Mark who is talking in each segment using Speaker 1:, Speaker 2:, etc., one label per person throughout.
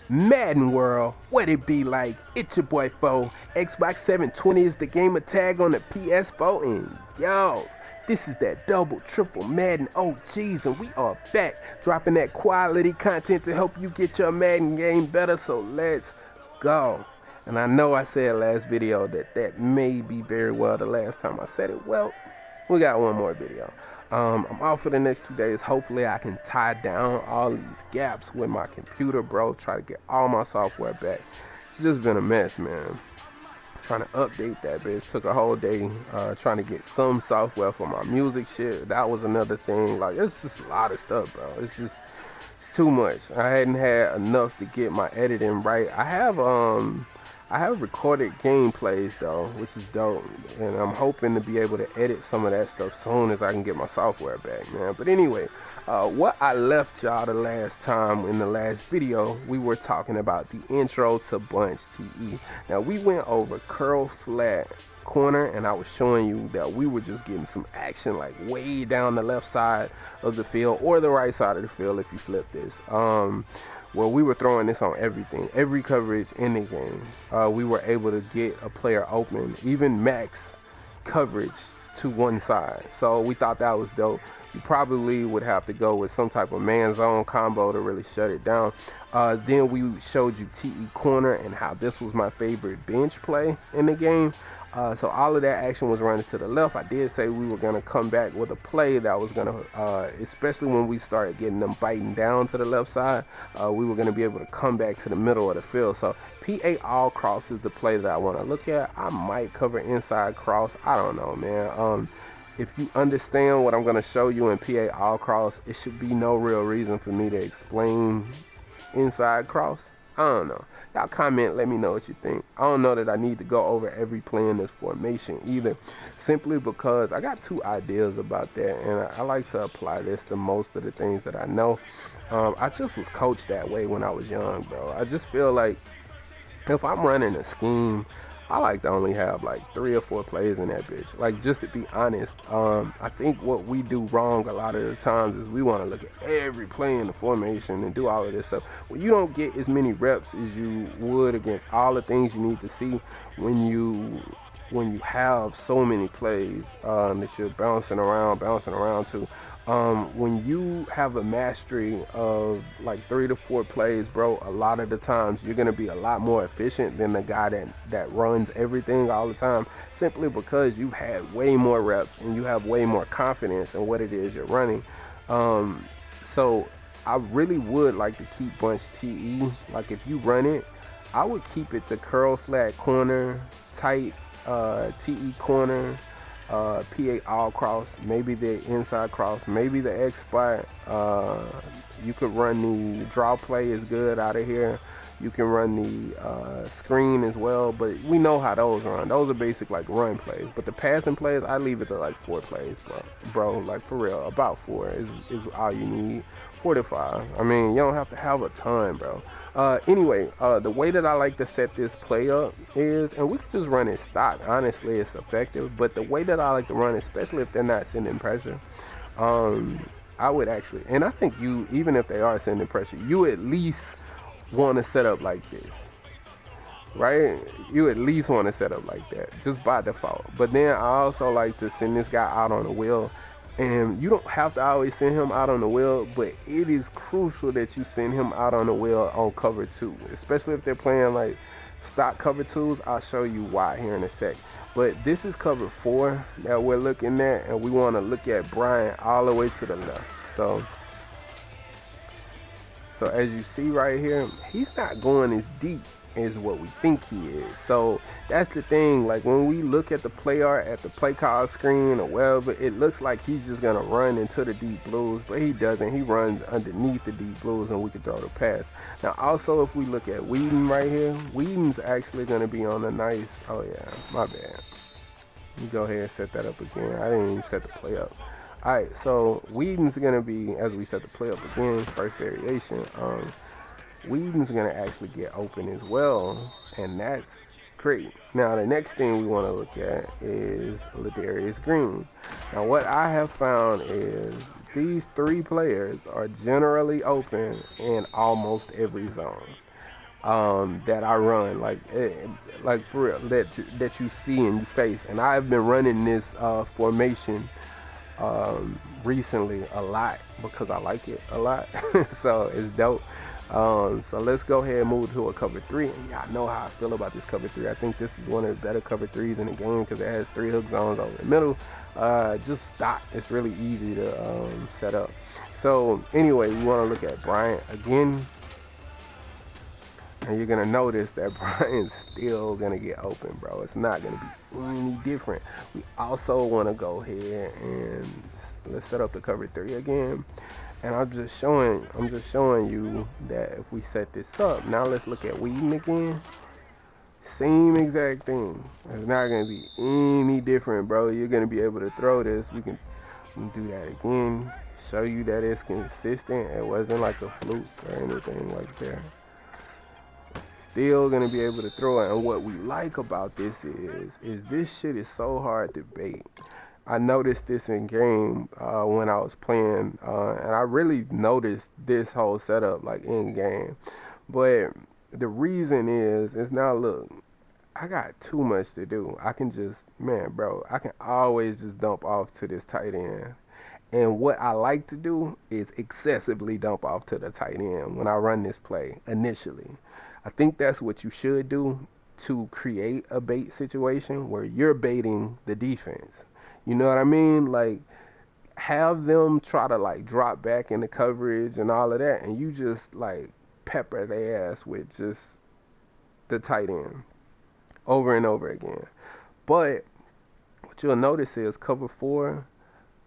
Speaker 1: Madden World, what it be like? It's your boy Foe. Xbox 720 is the gamer tag on the PS4, and yo, this is that double, triple Madden OGs, and we are back dropping that quality content to help you get your Madden game better. So let's go. And I know I said last video that may be very well the last time I said it. Well, we got one more video. I'm off for the next 2 days. Hopefully, I can tie down all these gaps with my computer, bro. Try to get all my software back. It's just been a mess, man. Trying to update that bitch took a whole day. Trying to get some software for my music shit. That was another thing. Like, it's just a lot of stuff, bro. It's too much. I hadn't had enough to get my editing right. I have recorded gameplays though, which is dope, and I'm hoping to be able to edit some of that stuff soon as I can get my software back, man. But anyway, what I left y'all the last time in the last video, we were talking about the intro to Bunch TE. Now we went over curl flat corner, and I was showing you that we were just getting some action like way down the left side of the field or the right side of the field if you flip this. Well, we were throwing this on everything, every coverage in the game. We were able to get a player open, even max coverage to one side. So we thought that was dope. You probably would have to go with some type of man zone combo to really shut it down. Then we showed you TE corner and how this was my favorite bench play in the game. So all of that action was running to the left. I did say we were going to come back with a play that was going to, especially when we started getting them biting down to the left side, we were going to be able to come back to the middle of the field. So PA all cross is the play that I want to look at. I might cover inside cross. I don't know, man. If you understand what I'm going to show you in PA all cross, it should be no real reason for me to explain inside cross. I don't know. Y'all comment, let me know what you think. I don't know that I need to go over every play in this formation either, simply because I got two ideas about that, and I like to apply this to most of the things that I know. I just was coached that way when I was young, bro. I just feel like if I'm running a scheme, I like to only have like 3 or 4 plays in that bitch. Like, just to be honest, I think what we do wrong a lot of the times is we want to look at every play in the formation and do all of this stuff. Well, you don't get as many reps as you would against all the things you need to see when you have so many plays that you're bouncing around to. When you have a mastery of like 3 to 4 plays, bro, a lot of the times you're gonna be a lot more efficient than the guy that runs everything all the time, simply because you've had way more reps and you have way more confidence in what it is you're running. So I really would like to keep Bunch TE. Like, if you run it, I would keep it to curl flat corner, tight TE corner, PA all cross, maybe the inside cross, maybe the X spot. You could run the draw play is good out of here. You can run the screen as well, but we know how those run. Those are basic like run plays. But the passing plays, I leave it to like 4 plays, bro. Like, for real, about 4 is all you need. 4 to 5. I mean, you don't have to have a ton, bro. Anyway, the way that I like to set this play up is, and we can just run it stock. Honestly, it's effective. But the way that I like to run, especially if they're not sending pressure, I would actually, and I think you, even if they are sending pressure, you at least want to set up like this, right? You at least want to set up like that, just by default. But then I also like to send this guy out on the wheel. And you don't have to always send him out on the wheel, but it is crucial that you send him out on the wheel on cover 2, especially if they're playing like stock cover 2s. I'll show you why here in a sec. But this is cover 4 that we're looking at, and we want to look at Brian all the way to the left. So as you see right here, he's not going as deep as what we think he is. So that's the thing. Like, when we look at the play art at the play call screen or wherever, it looks like he's just gonna run into the deep blues, but he doesn't. He runs underneath the deep blues, and we can throw the pass. Now, also, if we look at Whedon right here, Whedon's actually gonna be on a nice. Oh yeah, my bad. Let me go ahead and set that up again. I didn't even set the play up. Alright, so Whedon's gonna be, as we set the play up again, first variation. Whedon's gonna actually get open as well, and that's great. Now, the next thing we want to look at is Ladarius Green. Now, what I have found is these 3 players are generally open in almost every zone. that I run, like for real, that you see and you face. And I've been running this formation recently a lot because I like it a lot. So it's dope. So let's go ahead and move to a cover three. And y'all know how I feel about this cover three. I think this is one of the better cover threes in the game because it has 3 hook zones over the middle. Just stock. It's really easy to set up. So anyway, we want to look at Bryant again. And you're going to notice that Bryant's still going to get open, bro. It's not going to be any different. We also want to go ahead and let's set up the cover three again. And I'm just showing you that if we set this up, now let's look at Whedon again. Same exact thing. It's not going to be any different, bro. You're going to be able to throw this. We can do that again. Show you that it's consistent. It wasn't like a fluke or anything like that. Still gonna be able to throw it. And what we like about this is this shit is so hard to bait. I noticed this in game when I was playing, and I really noticed this whole setup like in game. But the reason is now look, I got too much to do. I can just, man, bro, I can always just dump off to this tight end. And what I like to do is excessively dump off to the tight end when I run this play initially. I think that's what you should do to create a bait situation where you're baiting the defense. You know what I mean? Like, have them try to like drop back in the coverage and all of that, and you just like pepper their ass with just the tight end over and over again. But what you'll notice is cover 4,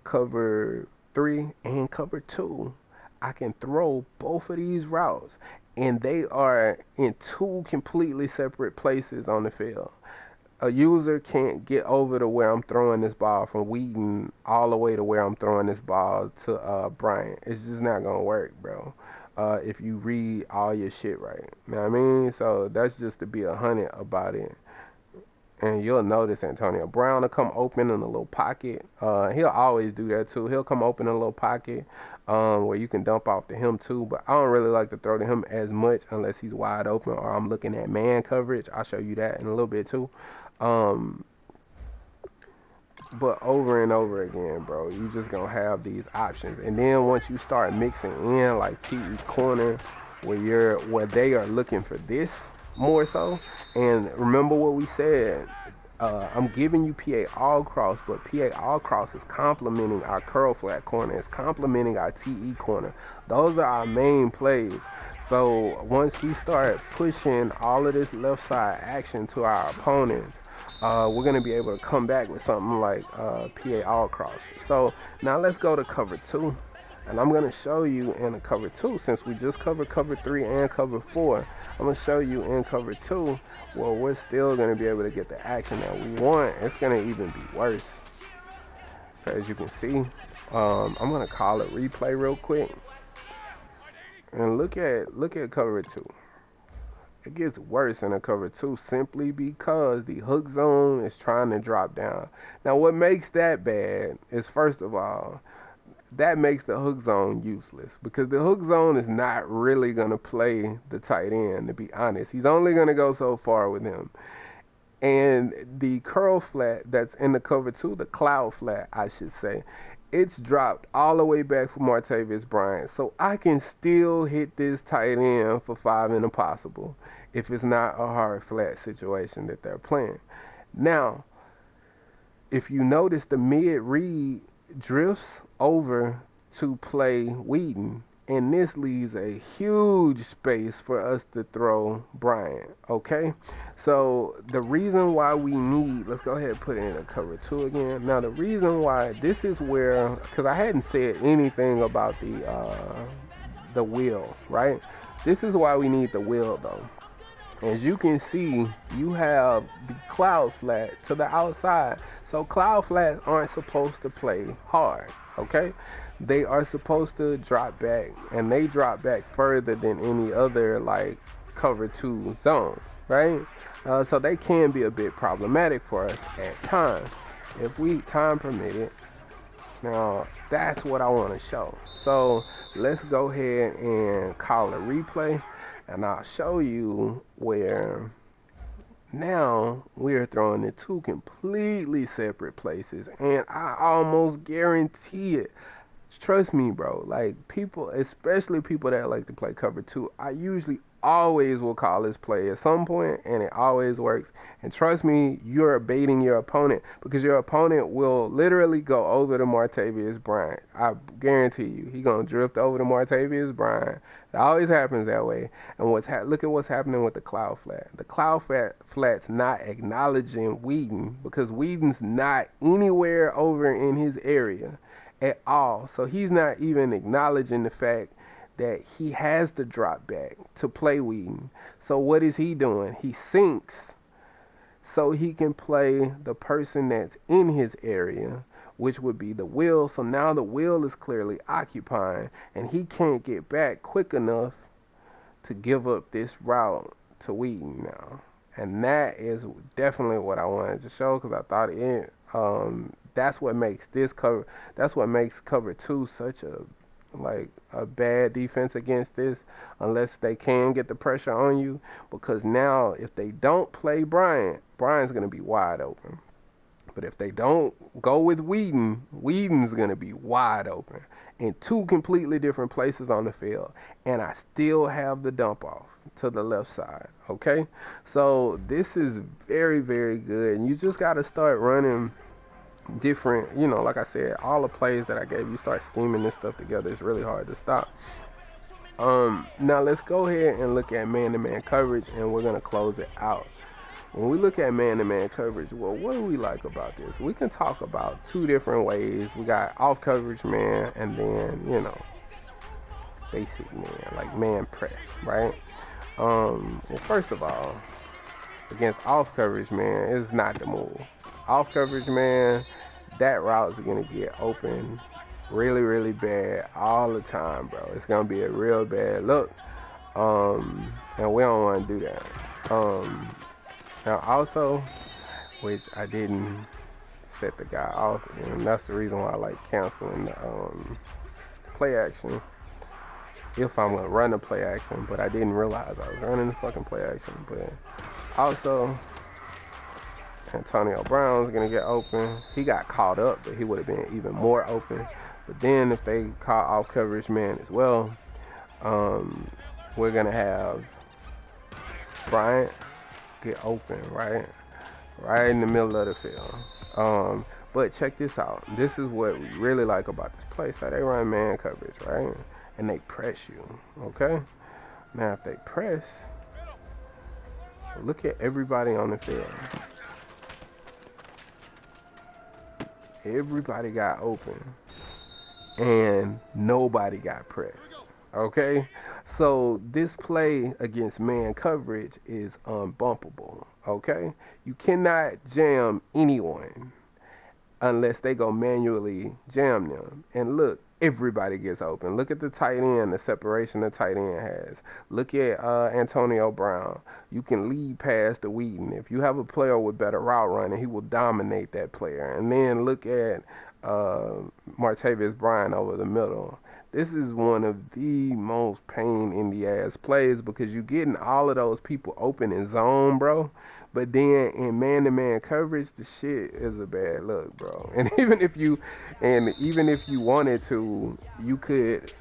Speaker 1: cover 3, and cover 2, I can throw both of these routes, and they are in 2 completely separate places on the field. A user can't get over to where I'm throwing this ball from Whedon all the way to where I'm throwing this ball to Bryant. It's just not gonna work, bro. If you read all your shit right, you know what I mean? So that's just to be 100 about it. And you'll notice Antonio Brown will come open in a little pocket. He'll always do that too. He'll come open in a little pocket where you can dump off to him too. But I don't really like to throw to him as much unless he's wide open or I'm looking at man coverage. I'll show you that in a little bit too. But over and over again, bro, you just gonna have these options. And then once you start mixing in like PE corner where they are looking for this more so. And remember what we said, I'm giving you PA all cross, but PA all cross is complementing our curl flat corner. It's complementing our TE corner. Those are our main plays. So once we start pushing all of this left side action to our opponents, we're going to be able to come back with something like PA all cross. So now let's go to cover 2. And I'm going to show you in a cover 2, since we just covered cover 3 and cover 4, I'm going to show you in cover 2 where we're still going to be able to get the action that we want. It's going to even be worse. So as you can see, I'm going to call it replay real quick. And look at cover 2. It gets worse in a cover 2 simply because the hook zone is trying to drop down. Now what makes that bad is, first of all, that makes the hook zone useless because the hook zone is not really going to play the tight end, to be honest. He's only going to go so far with him. And the curl flat that's in the cover 2, the cloud flat, I should say, it's dropped all the way back for Martavis Bryant. So I can still hit this tight end for 5 and impossible if it's not a hard flat situation that they're playing. Now, if you notice, the mid-read drifts over to play Whedon, and this leaves a huge space for us to throw Bryant, okay? So the reason why we need, let's go ahead and put it in a cover 2 again. Now the reason why, this is where, because I hadn't said anything about the wheel, right? This is why we need the wheel though. As you can see, you have the cloud flat to the outside. So cloud flats aren't supposed to play hard, okay? They are supposed to drop back, and they drop back further than any other like cover 2 zone, right? So they can be a bit problematic for us at times if we time permit it. Now that's what I want to show. So let's go ahead and call a replay. And I'll show you where now we're throwing in two completely separate places. And I almost guarantee it. Trust me, bro. Like people, especially people that like to play cover two, I usually always will call this play at some point, and it always works. And trust me, you're baiting your opponent because your opponent will literally go over to Martavius Bryant. I guarantee you, he gonna drift over to Martavius Bryant. It always happens that way. And look at what's happening with the cloud flat. The flat's not acknowledging Whedon because Whedon's not anywhere over in his area at all. So he's not even acknowledging the fact that he has to drop back to play Whedon. So what is he doing? He sinks so he can play the person that's in his area, which would be the wheel. So now the wheel is clearly occupying and he can't get back quick enough to give up this route to Whedon now. And that is definitely what I wanted to show because I thought that's what makes cover two such a bad defense against this, unless they can get the pressure on you. Because now if they don't play Brian's gonna be wide open. But if they don't go with Whedon's gonna be wide open in two completely different places on the field. And I still have the dump off to the left side. Okay? So this is very, very good. And you just gotta start running different, like I said, all the plays that I gave you, start scheming this stuff together. It's really hard to stop. Now let's go ahead and look at man-to-man coverage, and we're gonna close it out. When we look at man-to-man coverage, well, what do we like about this? We can talk about two different ways. We got off coverage man, and then basic man, like man press, right? Well, first of all, against off coverage man, it's not the move. Off coverage man, that route's gonna get open really, really bad all the time, bro. It's gonna be a real bad look. And we don't want to do that. Now also, which I didn't set the guy off, and that's the reason why I like canceling the play action if I'm gonna run the play action, but I didn't realize I was running the fucking play action. But also, Antonio Brown's gonna get open. He got caught up, but he would have been even more open. But then if they call off coverage man as well, we're gonna have Bryant get open right in the middle of the field. But check this out. This is what we really like about this play. So they run man coverage, right? And they press you, okay? Now if they press, look at everybody on the field. Everybody got open and nobody got pressed. Okay? So this play against man coverage is unbumpable. Okay? You cannot jam anyone unless they go manually jam them. And look, everybody gets open. Look at the tight end, the separation the tight end has. Look at Antonio Brown. You can lead past the Whedon. If you have a player with better route running, he will dominate that player. And then look at Martavius Bryant over the middle. This is one of the most pain in the ass plays because you're getting all of those people open in zone, bro. But then in man-to-man coverage, the shit is a bad look, bro. And even if you wanted to, you could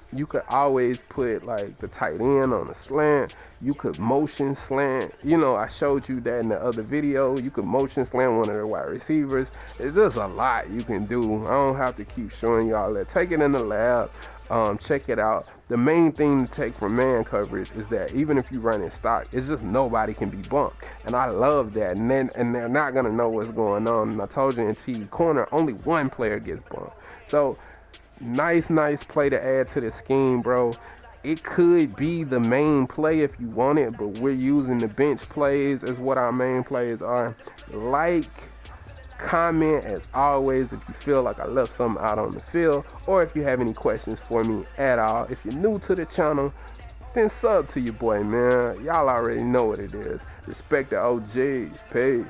Speaker 1: always put like the tight end on a slant. You could motion slant. I showed you that in the other video. You could motion slant one of the wide receivers. It's just a lot you can do. I don't have to keep showing you all that. Take it in the lab. Check it out. The main thing to take from man coverage is that even if you run in stock, it's just nobody can be bumped. And I love that. And they're not going to know what's going on. And I told you in T corner, only one player gets bumped. So nice play to add to the scheme, bro. It could be the main play if you want it, but we're using the bench plays as what our main plays are. Comment as always if you feel like I left something out on the field, or if you have any questions for me at all. If you're new to the channel, then sub to your boy, man. Y'all already know what it is. Respect the OGs. Peace.